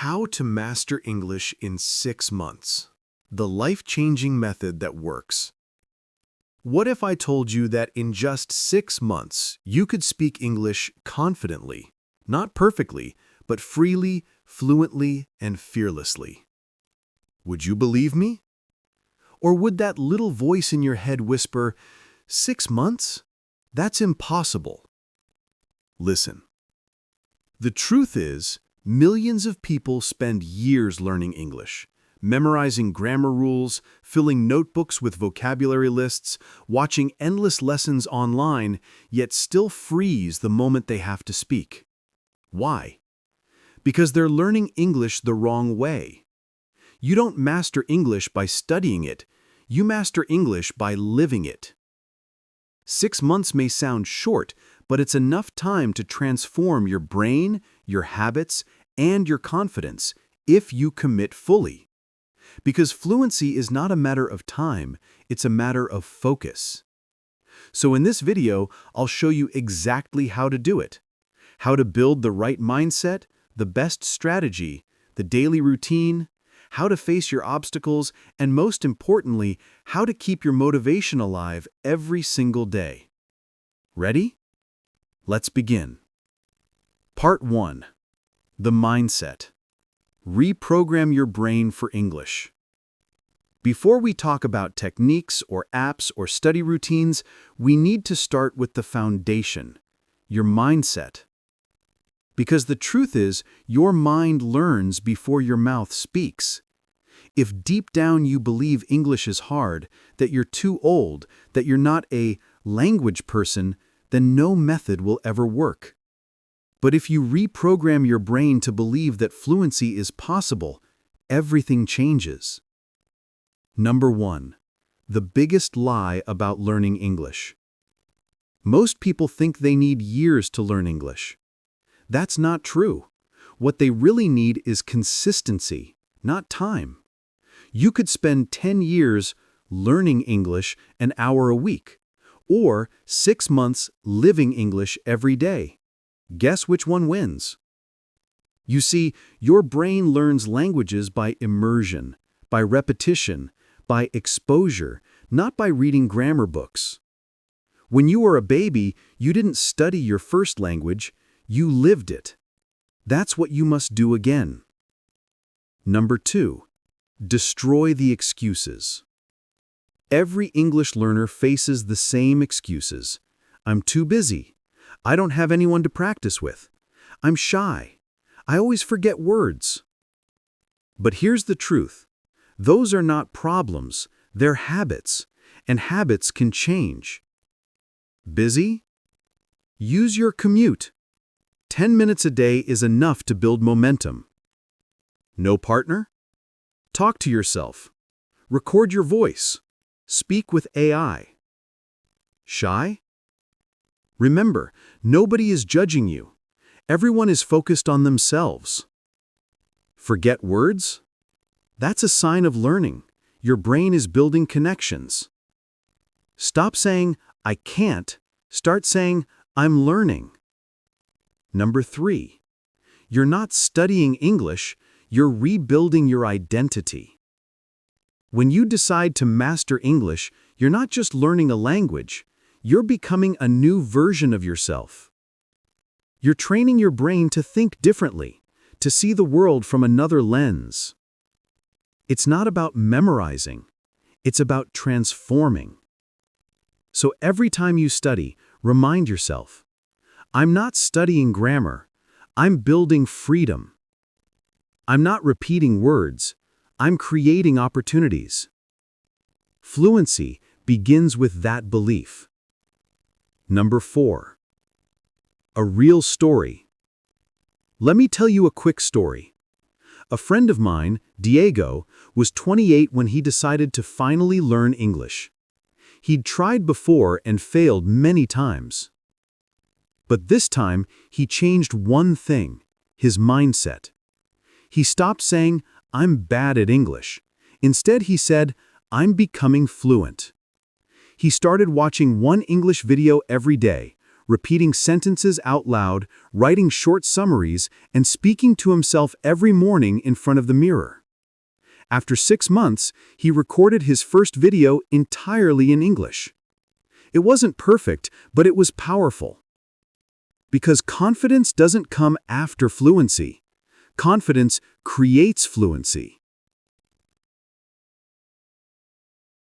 How to master English in 6 months. The life-changing method that works. What if I told you that in just 6 months you could speak English confidently, not perfectly, but freely, fluently, and fearlessly? Would you believe me? Or would that little voice in your head whisper, 6 months? That's impossible. Listen. The truth is, millions of people spend years learning English, memorizing grammar rules, filling notebooks with vocabulary lists, watching endless lessons online, yet still freeze the moment they have to speak. Why? Because they're learning English the wrong way. You don't master English by studying it, you master English by living it. 6 months may sound short, but it's enough time to transform your brain, your habits, and your confidence if you commit fully. Because fluency is not a matter of time, it's a matter of focus. So in this video, I'll show you exactly how to do it. How to build the right mindset, the best strategy, the daily routine, how to face your obstacles, and most importantly, how to keep your motivation alive every single day. Ready? Let's begin. Part 1. The mindset. Reprogram your brain for English. Before we talk about techniques or apps or study routines, we need to start with the foundation, your mindset. Because the truth is, your mind learns before your mouth speaks. If deep down you believe English is hard, that you're too old, that you're not a language person, then no method will ever work. But if you reprogram your brain to believe that fluency is possible, everything changes. Number 1. The biggest lie about learning English. Most people think they need years to learn English. That's not true. What they really need is consistency, not time. You could spend 10 years learning English an hour a week, or 6 months living English every day. Guess which one wins? You see, your brain learns languages by immersion, by repetition, by exposure, not by reading grammar books. When you were a baby, you didn't study your first language, you lived it. That's what you must do again. Number 2. Destroy the excuses. Every English learner faces the same excuses. I'm too busy. I don't have anyone to practice with. I'm shy. I always forget words. But here's the truth. Those are not problems. They're habits, and habits can change. Busy? Use your commute. 10 minutes a day is enough to build momentum. No partner? Talk to yourself. Record your voice. Speak with AI. Shy? Remember, nobody is judging you. Everyone is focused on themselves. Forget words? That's a sign of learning. Your brain is building connections. Stop saying, I can't. Start saying, I'm learning. Number 3. You're not studying English, you're rebuilding your identity. When you decide to master English, you're not just learning a language, you're becoming a new version of yourself. You're training your brain to think differently, to see the world from another lens. It's not about memorizing, it's about transforming. So every time you study, remind yourself, I'm not studying grammar, I'm building freedom. I'm not repeating words, I'm creating opportunities. Fluency begins with that belief. Number 4. A real story. Let me tell you a quick story. A friend of mine, Diego, was 28 when he decided to finally learn English. He'd tried before and failed many times. But this time, he changed one thing, his mindset. He stopped saying, I'm bad at English. Instead, he said, I'm becoming fluent. He started watching one English video every day, repeating sentences out loud, writing short summaries, and speaking to himself every morning in front of the mirror. After 6 months, he recorded his first video entirely in English. It wasn't perfect, but it was powerful. Because confidence doesn't come after fluency. Confidence creates fluency.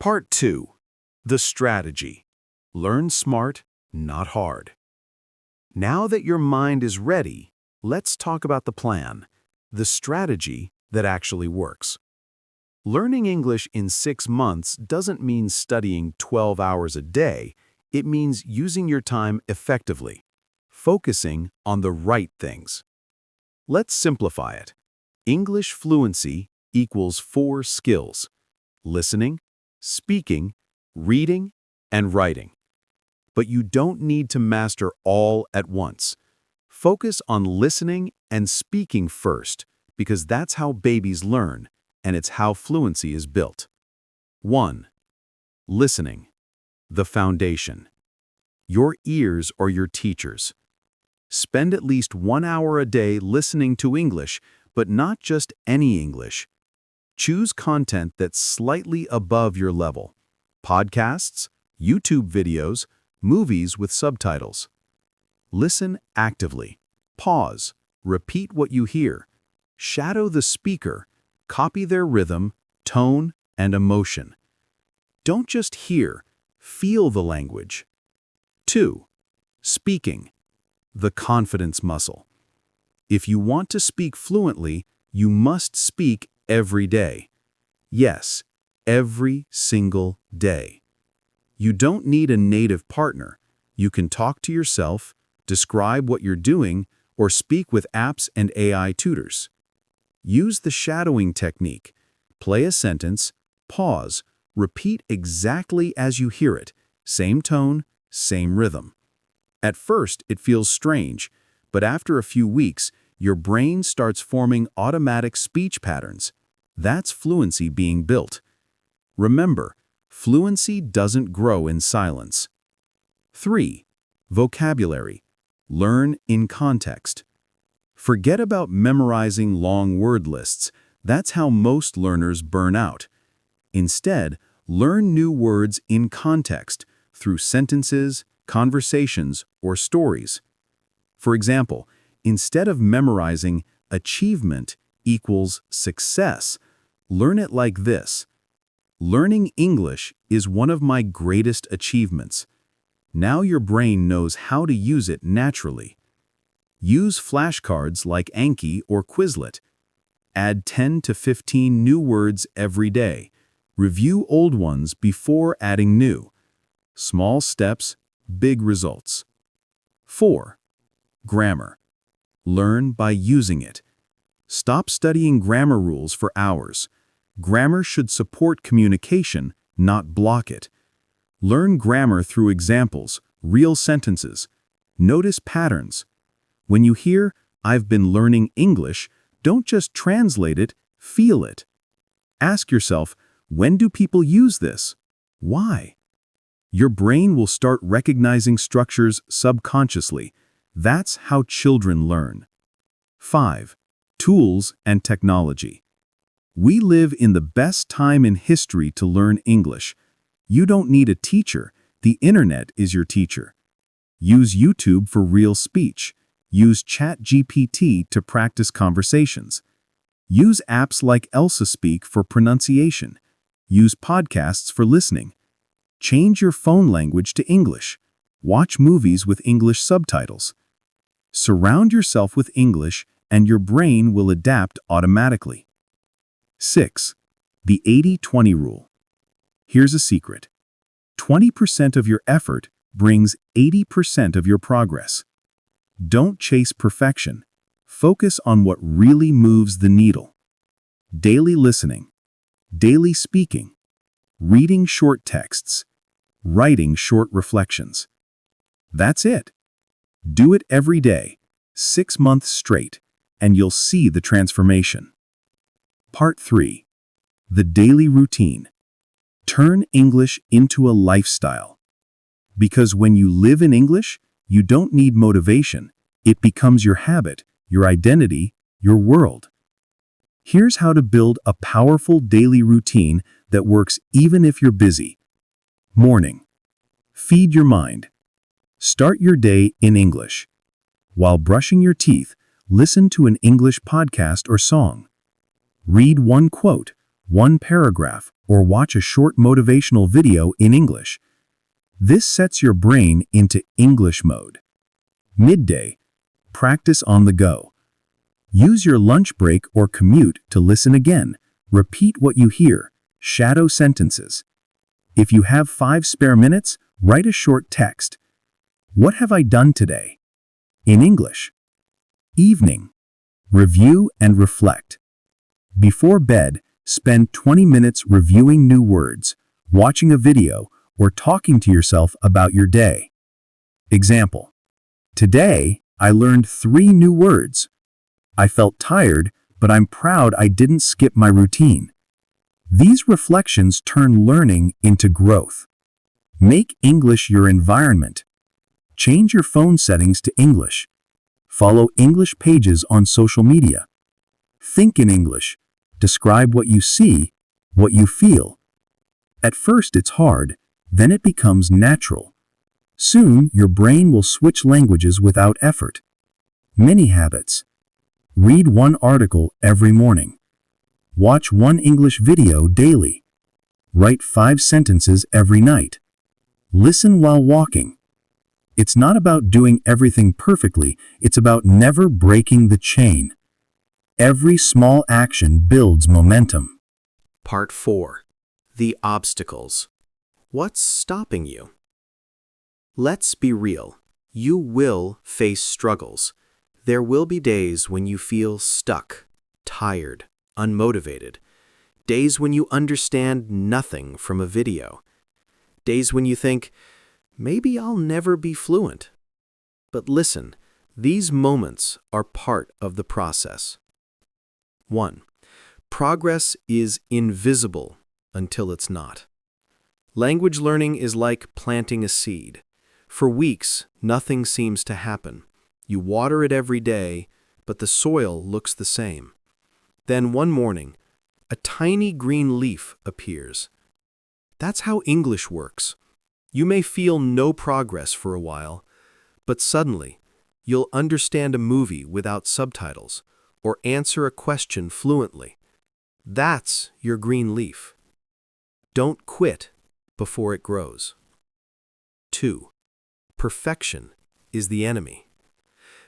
Part 2. The strategy. Learn smart, not hard. Now that your mind is ready, let's talk about the plan, the strategy that actually works. Learning English in 6 months doesn't mean studying 12 hours a day. It means using your time effectively, focusing on the right things. Let's simplify it. English fluency equals 4 skills: listening, speaking, reading, and writing. But you don't need to master all at once. Focus on listening and speaking first, because that's how babies learn, and it's how fluency is built. 1. Listening. The foundation. Your ears are your teachers. Spend at least 1 hour a day listening to English, but not just any English. Choose content that's slightly above your level. Podcasts, YouTube videos, movies with subtitles. Listen actively. Pause. Repeat what you hear. Shadow the speaker. Copy their rhythm, tone, and emotion. Don't just hear, feel the language. 2. Speaking. The confidence muscle. If you want to speak fluently, you must speak every day. Yes, every single day. You don't need a native partner. You can talk to yourself, describe what you're doing, or speak with apps and AI tutors. Use the shadowing technique. Play a sentence, pause, repeat exactly as you hear it, same tone, same rhythm. At first, it feels strange, but after a few weeks, your brain starts forming automatic speech patterns. That's fluency being built. Remember, fluency doesn't grow in silence. 3. Vocabulary. Learn in context. Forget about memorizing long word lists. That's how most learners burn out. Instead, learn new words in context through sentences, conversations, or stories. For example, instead of memorizing achievement equals success, learn it like this: learning English is one of my greatest achievements. Now your brain knows how to use it naturally. Use flashcards like Anki or Quizlet. Add 10 to 15 new words every day. Review old ones before adding new. Small steps, big results. 4. Grammar. Learn by using it. Stop studying grammar rules for hours. Grammar should support communication, not block it. Learn grammar through examples, real sentences. Notice patterns. When you hear, "I've been learning English," don't just translate it, feel it. Ask yourself, when do people use this? Why? Your brain will start recognizing structures subconsciously. That's how children learn. 5. Tools and technology. We live in the best time in history to learn English. You don't need a teacher. The internet is your teacher. Use YouTube for real speech. Use ChatGPT to practice conversations. Use apps like Elsa Speak for pronunciation. Use podcasts for listening. Change your phone language to English. Watch movies with English subtitles. Surround yourself with English, and your brain will adapt automatically. 6. The 80-20 rule. Here's a secret. 20% of your effort brings 80% of your progress. Don't chase perfection. Focus on what really moves the needle. Daily listening, daily speaking, reading short texts, writing short reflections. That's it. Do it every day, 6 months straight, and you'll see the transformation. Part 3. The daily routine. Turn English into a lifestyle. Because when you live in English, You don't need motivation. It becomes your habit, your identity, your world. Here's how to build a powerful daily routine that works even if you're busy. Morning. Feed your mind. Start your day in English. While brushing your teeth, listen to an English podcast or song. Read one quote, one paragraph, or watch a short motivational video in English. This sets your brain into English mode. Midday. Practice on the go. Use your lunch break or commute to listen again. Repeat what you hear. Shadow sentences. If you have 5 spare minutes, write a short text. What have I done today? In English. Evening. Review and reflect. Before bed, spend 20 minutes reviewing new words, watching a video, or talking to yourself about your day. Example. Today, I learned 3 new words. I felt tired, but I'm proud I didn't skip my routine. These reflections turn learning into growth. Make English your environment. Change your phone settings to English. Follow English pages on social media. Think in English. Describe what you see, what you feel. At first it's hard, then it becomes natural. Soon your brain will switch languages without effort. Mini habits. Read one article every morning. Watch one English video daily. Write 5 sentences every night. Listen while walking. It's not about doing everything perfectly, it's about never breaking the chain. Every small action builds momentum. Part 4. The obstacles. What's stopping you? Let's be real. You will face struggles. There will be days when you feel stuck, tired, unmotivated. Days when you understand nothing from a video. Days when you think, maybe I'll never be fluent. But listen, these moments are part of the process. 1. Progress is invisible until it's not. Language learning is like planting a seed. For weeks, nothing seems to happen. You water it every day, but the soil looks the same. Then one morning, a tiny green leaf appears. That's how English works. You may feel no progress for a while, but suddenly, you'll understand a movie without subtitles or answer a question fluently. That's your green leaf. Don't quit before it grows. 2. Perfection is the enemy.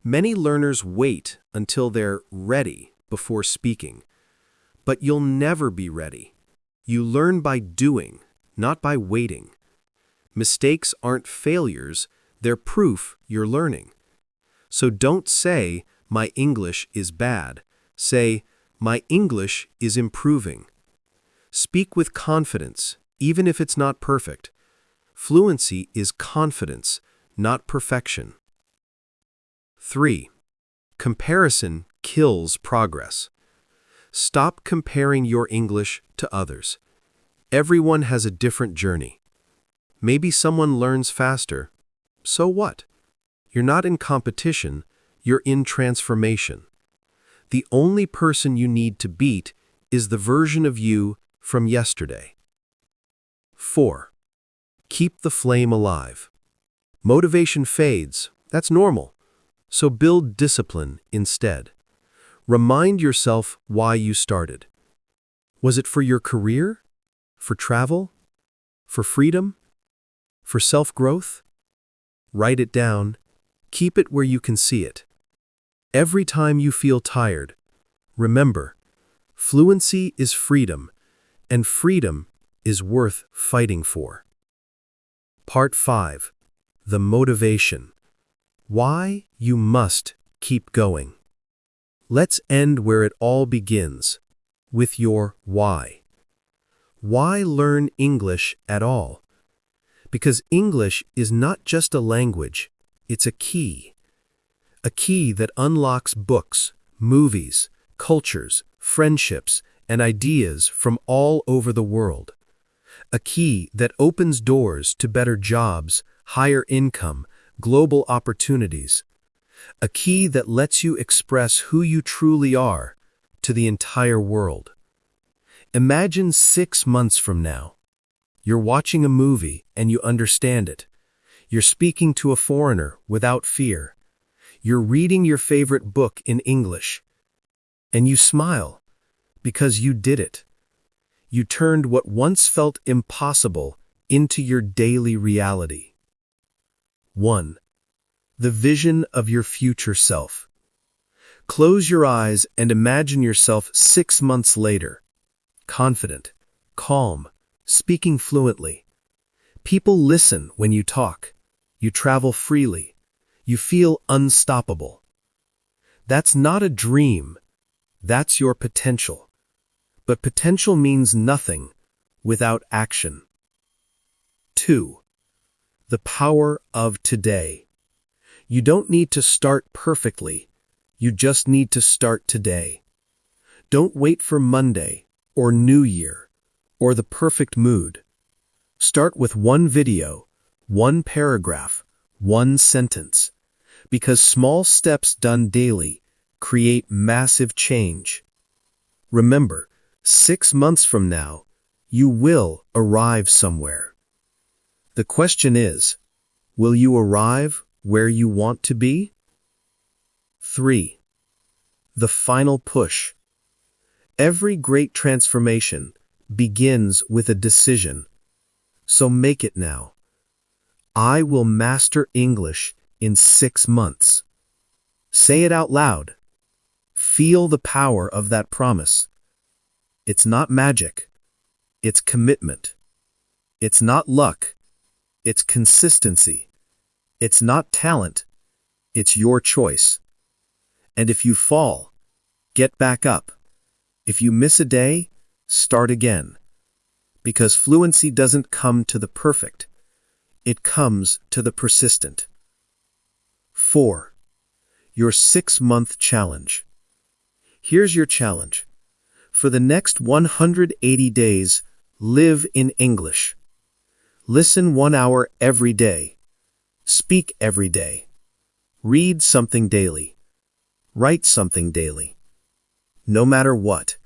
Many learners wait until they're ready before speaking. But you'll never be ready. You learn by doing, not by waiting. Mistakes aren't failures, they're proof you're learning. So don't say, my English is bad. Say, my English is improving. Speak with confidence, even if it's not perfect. Fluency is confidence, not perfection. 3. Comparison kills progress. Stop comparing your English to others. Everyone has a different journey. Maybe someone learns faster. So what? You're not in competition, you're in transformation. The only person you need to beat is the version of you from yesterday. 4. Keep the flame alive. Motivation fades, that's normal. So build discipline instead. Remind yourself why you started. Was it for your career? For travel? For freedom? For self-growth? Write it down. Keep it where you can see it. Every time you feel tired, remember, fluency is freedom, and freedom is worth fighting for. Part 5. The motivation. Why you must keep going. Let's end where it all begins, with your why. Why learn English at all? Because English is not just a language, it's a key. A key that unlocks books, movies, cultures, friendships, and ideas from all over the world. A key that opens doors to better jobs, higher income, global opportunities, a key that lets you express who you truly are to the entire world. Imagine 6 months from now. You're watching a movie and you understand it. You're speaking to a foreigner without fear. You're reading your favorite book in English. And you smile because you did it. You turned what once felt impossible into your daily reality. 1. The vision of your future self. Close your eyes and imagine yourself 6 months later. Confident, calm, speaking fluently. People listen when you talk. You travel freely. You feel unstoppable. That's not a dream. That's your potential. But potential means nothing without action. 2. The power of today. You don't need to start perfectly. You just need to start today. Don't wait for Monday or New Year or the perfect mood. Start with one video, one paragraph, one sentence, because small steps done daily create massive change. Remember, 6 months from now, you will arrive somewhere. The question is, will you arrive where you want to be? 3. The final push. Every great transformation begins with a decision. So make it now. I will master English in 6 months. Say it out loud. Feel the power of that promise. It's not magic. It's commitment. It's not luck. It's consistency. It's not talent. It's your choice. And if you fall, get back up. If you miss a day, start again. Because fluency doesn't come to the perfect. It comes to the persistent. 4. Your 6-month challenge. Here's your challenge. For the next 180 days, live in English. Listen 1 hour every day. Speak every day. Read something daily. Write something daily. No matter what,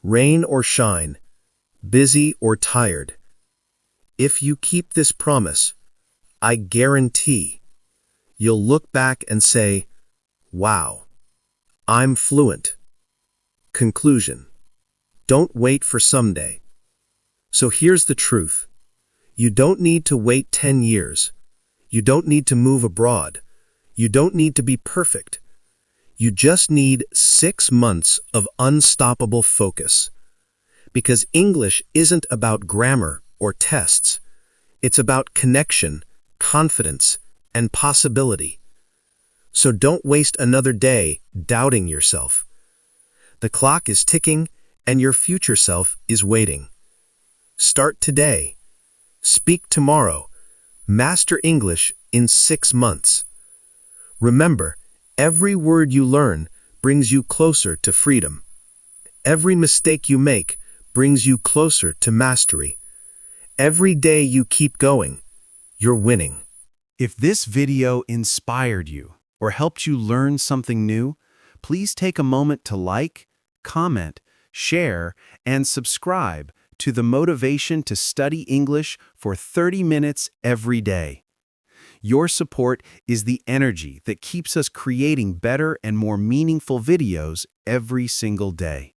rain or shine, busy or tired. If you keep this promise, I guarantee you'll look back and say, wow, I'm fluent. Conclusion. Don't wait for someday. So here's the truth. You don't need to wait 10 years. You don't need to move abroad. You don't need to be perfect. You just need 6 months of unstoppable focus. Because English isn't about grammar or tests. It's about connection, confidence, and possibility. So don't waste another day doubting yourself. The clock is ticking, and your future self is waiting. Start today. Speak tomorrow. Master English in 6 months. Remember, every word you learn brings you closer to freedom. Every mistake you make brings you closer to mastery. Every day you keep going, you're winning. If this video inspired you or helped you learn something new, please take a moment to like, comment, share, and subscribe to the Motivation to Study English for 30 minutes every day. Your support is the energy that keeps us creating better and more meaningful videos every single day.